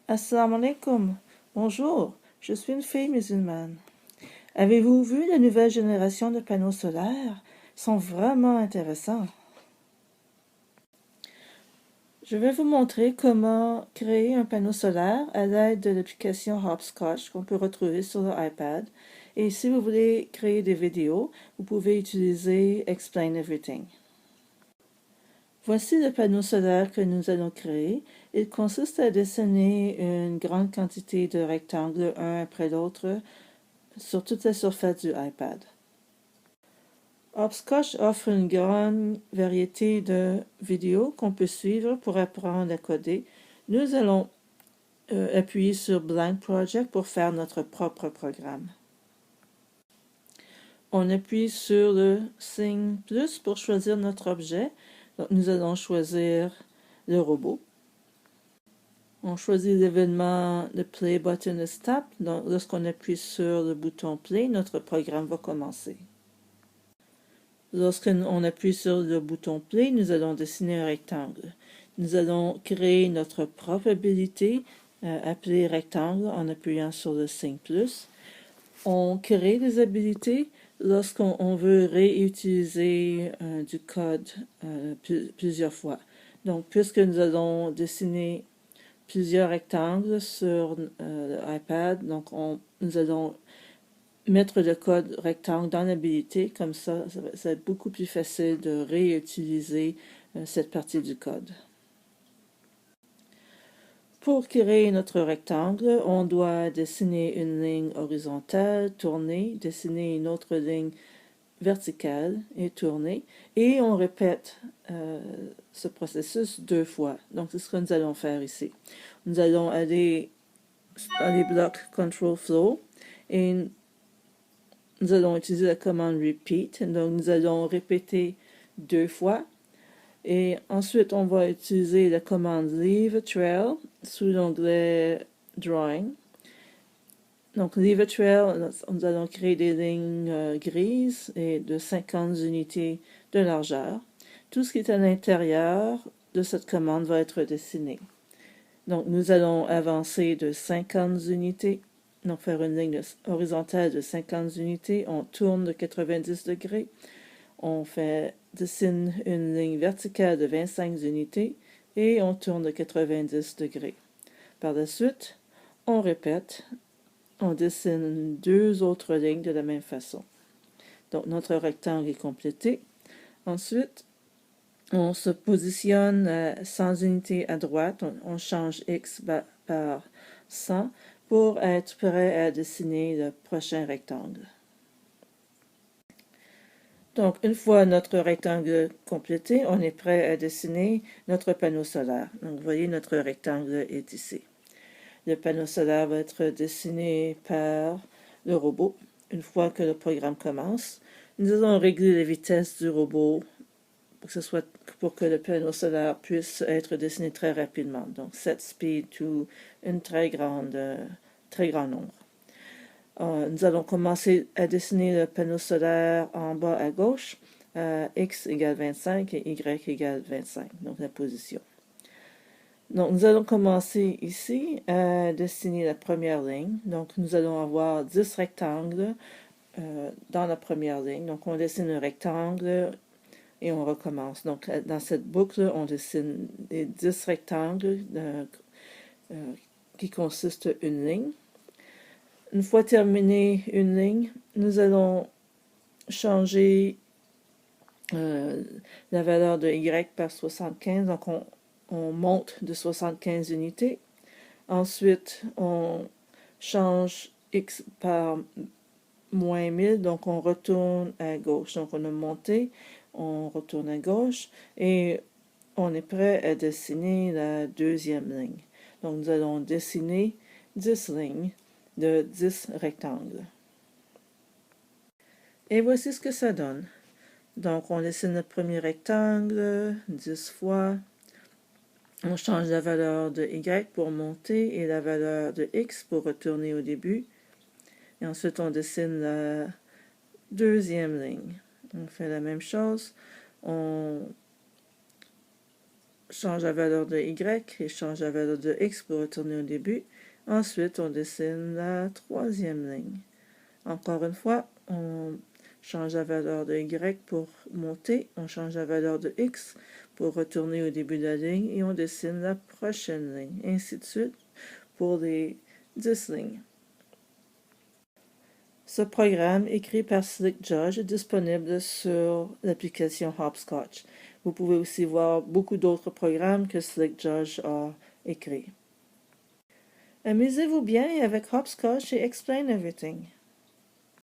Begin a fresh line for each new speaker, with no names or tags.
Assalamu alaikum. Bonjour, je suis une fille musulmane. Avez-vous vu la nouvelle génération de panneaux solaires? Ils sont vraiment intéressants. Je vais vous montrer comment créer un panneau solaire à l'aide de l'application Hopscotch qu'on peut retrouver sur le iPad. Et si vous voulez créer des vidéos, vous pouvez utiliser Explain Everything. Voici le panneau solaire que nous allons créer. Il consiste à dessiner une grande quantité de rectangles un après l'autre sur toute la surface du iPad. Hopscotch offre une grande variété de vidéos qu'on peut suivre pour apprendre à coder. Nous allons appuyer sur Blank Project pour faire notre propre programme. On appuie sur le signe plus pour choisir notre objet. Donc, nous allons choisir le robot. On choisit l'événement le Play button is tapped. Donc, lorsqu'on appuie sur le bouton Play, notre programme va commencer. Lorsqu'on appuie sur le bouton Play, nous allons dessiner un rectangle. Nous allons créer notre propre habilité appelée rectangle en appuyant sur le signe plus. On crée des habilités lorsqu'on veut réutiliser du code plusieurs fois. Donc, puisque nous allons dessiner plusieurs rectangles sur l'iPad, donc nous allons mettre le code rectangle dans l'habilité, comme ça va être beaucoup plus facile de réutiliser cette partie du code. Pour créer notre rectangle, on doit dessiner une ligne horizontale, tourner, dessiner une autre ligne verticale et tourner, et on répète ce processus 2 fois. Donc, c'est ce que nous allons faire ici. Nous allons aller dans les blocs Control Flow et nous allons utiliser la commande Repeat. Donc, nous allons répéter 2 fois. Et ensuite, on va utiliser la commande Leave a Trail sous l'onglet Drawing. Donc, Leave a Trail, nous allons créer des lignes grises et de 50 unités de largeur. Tout ce qui est à l'intérieur de cette commande va être dessiné. Donc, nous allons avancer de 50 unités. Donc, faire une ligne horizontale de 50 unités. On tourne de 90 degrés. On dessine une ligne verticale de 25 unités et on tourne de 90 degrés. Par la suite, on répète. On dessine 2 autres lignes de la même façon. Donc, notre rectangle est complété. Ensuite, on se positionne à 100 unités à droite. On change X par 100 pour être prêt à dessiner le prochain rectangle. Donc, une fois notre rectangle complété, on est prêt à dessiner notre panneau solaire. Donc, vous voyez, notre rectangle est ici. Le panneau solaire va être dessiné par le robot. Une fois que le programme commence, nous allons régler la vitesse du robot pour que le panneau solaire puisse être dessiné très rapidement. Donc, set speed to un très grand nombre. Nous allons commencer à dessiner le panneau solaire en bas à gauche, X égale 25 et Y égale 25, donc la position. Donc, nous allons commencer ici à dessiner la première ligne. Donc, nous allons avoir 10 rectangles dans la première ligne. Donc, on dessine un rectangle et on recommence. Donc, dans cette boucle, on dessine les 10 rectangles qui consistent une ligne. Une fois terminé une ligne, nous allons changer la valeur de Y par 75. Donc, on monte de 75 unités. Ensuite, on change X par moins 1000. Donc, on retourne à gauche. Donc, on a monté, on retourne à gauche et on est prêt à dessiner la deuxième ligne. Donc, nous allons dessiner 10 lignes de 10 rectangles. Et voici ce que ça donne. Donc, on dessine le premier rectangle 10 fois. On change la valeur de Y pour monter et la valeur de X pour retourner au début. Et ensuite, on dessine la deuxième ligne. On fait la même chose. On change la valeur de y et change la valeur de x pour retourner au début. Ensuite, on dessine la troisième ligne. Encore une fois, on change la valeur de y pour monter, on change la valeur de x pour retourner au début de la ligne et on dessine la prochaine ligne. Ainsi de suite pour les 10 lignes. Ce programme, écrit par SlickJudge, est disponible sur l'application Hopscotch. Vous pouvez aussi voir beaucoup d'autres programmes que SlickJudge a écrits. Amusez-vous bien avec Hopscotch et Explain Everything.